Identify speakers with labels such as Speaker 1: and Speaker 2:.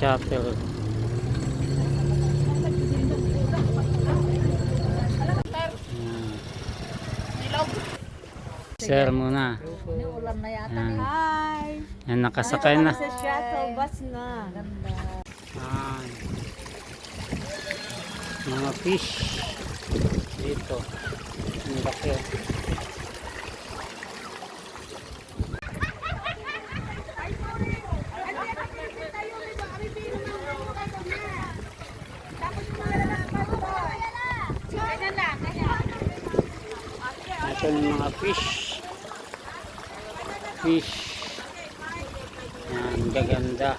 Speaker 1: shuttle. Share muna.
Speaker 2: Ulam na yata.
Speaker 3: Hi!
Speaker 1: Yan, nakasakay na.
Speaker 3: Sa shuttle bus na.
Speaker 1: Yan. Mga fish dito. Ang laki. Ito yung mga fish. Yan, gaganda.